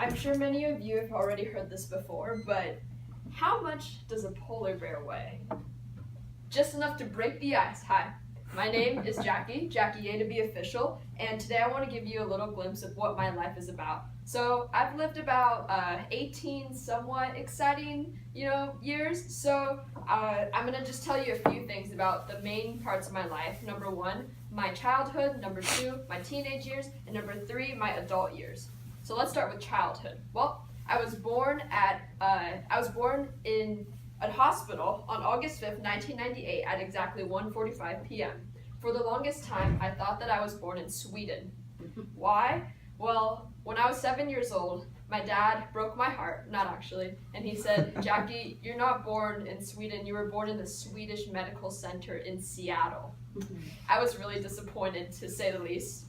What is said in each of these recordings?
I'm sure many of you have already heard this before, but how much does a polar bear weigh? Just enough to break the ice. Hi, my name is Jackie A to be official, and today I want to give you a little glimpse of what my life is about. So I've lived about 18 somewhat exciting, years. So I'm gonna just tell you a few things about the main parts of my life. Number 1, my childhood. Number 2, my teenage years, and number 3, my adult years. So let's start with childhood. Well, I was born in a hospital on August 5th, 1998 at exactly 1:45 p.m. For the longest time, I thought that I was born in Sweden. Why? Well, when I was 7 years old, my dad broke my heart, not actually, and he said, Jackie, you're not born in Sweden, you were born in the Swedish Medical Center in Seattle. I was really disappointed, to say the least.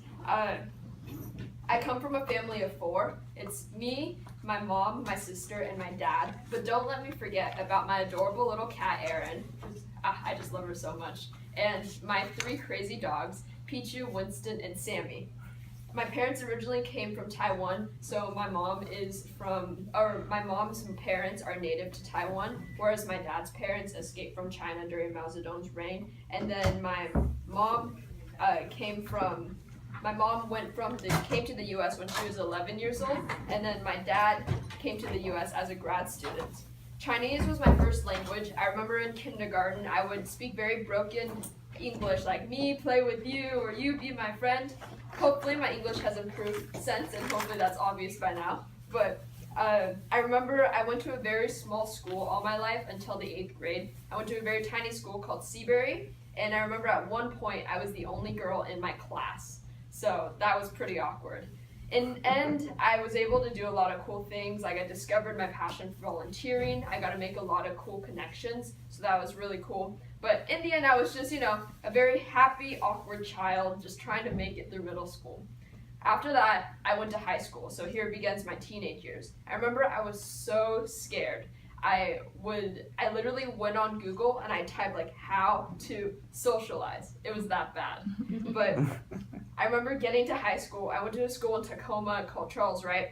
I come from a family of 4. It's me, my mom, my sister, and my dad. But don't let me forget about my adorable little cat, Erin. I just love her so much. And my 3 crazy dogs, Pichu, Winston, and Sammy. My parents originally came from Taiwan, so my mom's parents are native to Taiwan, whereas my dad's parents escaped from China during Mao Zedong's reign. And then my mom came to the U.S. when she was 11 years old, and then my dad came to the U.S. as a grad student. Chinese was my first language. I remember in kindergarten I would speak very broken English, like me play with you or you be my friend. Hopefully my English has improved since, and hopefully that's obvious by now. But I remember I went to a very small school all my life until the 8th grade. I went to a very tiny school called Seabury, and I remember at one point I was the only girl in my class. So that was pretty awkward. In the end, I was able to do a lot of cool things. Like I discovered my passion for volunteering. I got to make a lot of cool connections, so that was really cool. But in the end, I was just, a very happy, awkward child, just trying to make it through middle school. After that, I went to high school, so here begins my teenage years. I remember I was so scared. I literally went on Google and I typed how to socialize. It was that bad. But I remember getting to high school. I went to a school in Tacoma called Charles Wright,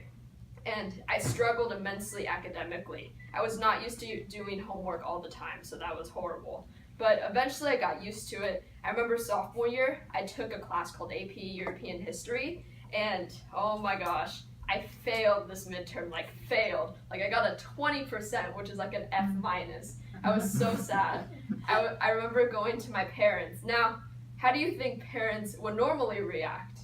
and I struggled immensely academically. I was not used to doing homework all the time, so that was horrible. But eventually I got used to it. I remember sophomore year, I took a class called AP European History, and oh my gosh, I failed this midterm, failed. I got a 20%, which is an F minus. I was so sad. I remember going to my parents. Now, how do you think parents would normally react?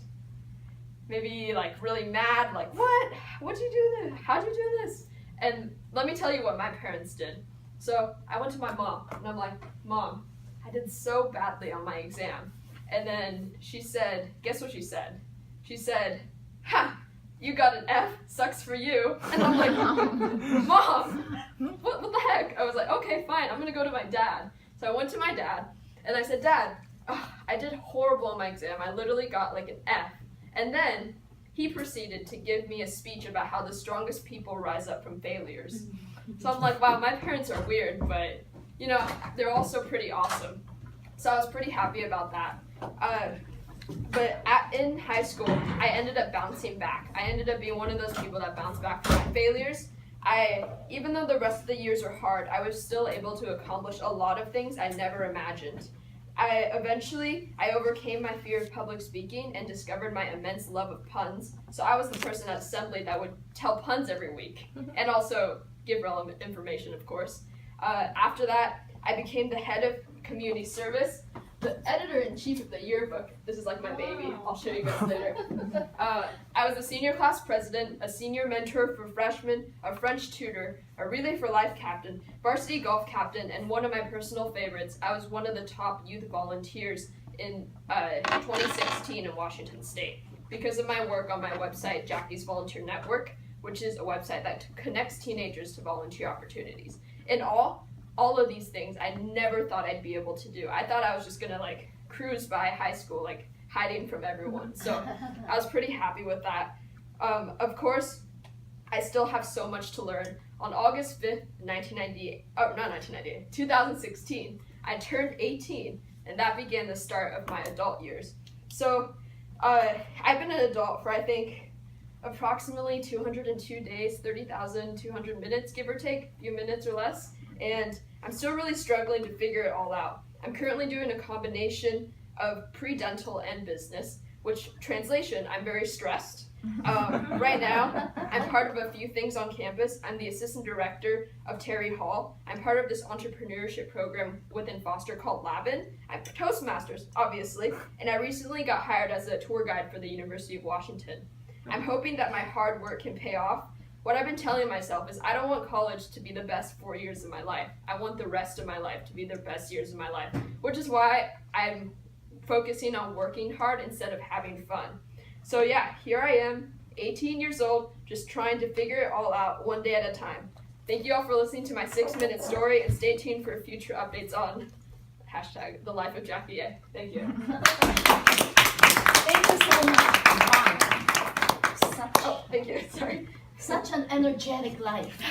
Maybe really mad, what? What'd you do this? How'd you do this? And let me tell you what my parents did. So I went to my mom, and I'm like, Mom, I did so badly on my exam. And then she said, guess what she said? She said, ha! You got an F, sucks for you. And I'm like, Mom, what the heck? I was like, okay, fine, I'm gonna go to my dad. So I went to my dad, and I said, Dad, I did horrible on my exam. I literally got an F. And then he proceeded to give me a speech about how the strongest people rise up from failures. So I'm like, wow, my parents are weird, but, they're also pretty awesome. So I was pretty happy about that. But in high school, I ended up bouncing back. I ended up being one of those people that bounced back from my failures. Even though the rest of the years were hard, I was still able to accomplish a lot of things I never imagined. I overcame my fear of public speaking and discovered my immense love of puns. So I was the person at assembly that would tell puns every week and also give relevant information, of course. After that, I became the head of community service, the editor-in-chief of the yearbook. This is my baby. I'll show you guys later. I was a senior class president, a senior mentor for freshmen, a French tutor, a Relay for Life captain, varsity golf captain, and one of my personal favorites, I was one of the top youth volunteers in 2016 in Washington State because of my work on my website, Jackie's Volunteer Network, which is a website that connects teenagers to volunteer opportunities. In all of these things I never thought I'd be able to do. I thought I was just gonna cruise by high school, hiding from everyone. So I was pretty happy with that. Of course, I still have so much to learn. On August 5th, 2016, I turned 18, and that began the start of my adult years. So I've been an adult for I think approximately 202 days, 30,200 minutes, give or take, a few minutes or less, and I'm still really struggling to figure it all out. I'm currently doing a combination of pre-dental and business, which translation, I'm very stressed. Right now, I'm part of a few things on campus. I'm the assistant director of Terry Hall. I'm part of this entrepreneurship program within Foster called Labin. I'm Toastmasters, obviously, and I recently got hired as a tour guide for the University of Washington. I'm hoping that my hard work can pay off. What I've been telling myself is I don't want college to be the best 4 years of my life. I want the rest of my life to be the best years of my life, which is why I'm focusing on working hard instead of having fun. So yeah, here I am, 18 years old, just trying to figure it all out one day at a time. Thank you all for listening to my 6-minute story, and stay tuned for future updates on #the life of Jackie A. Thank you. Thank you so much. Thank you, sorry. Such an energetic life.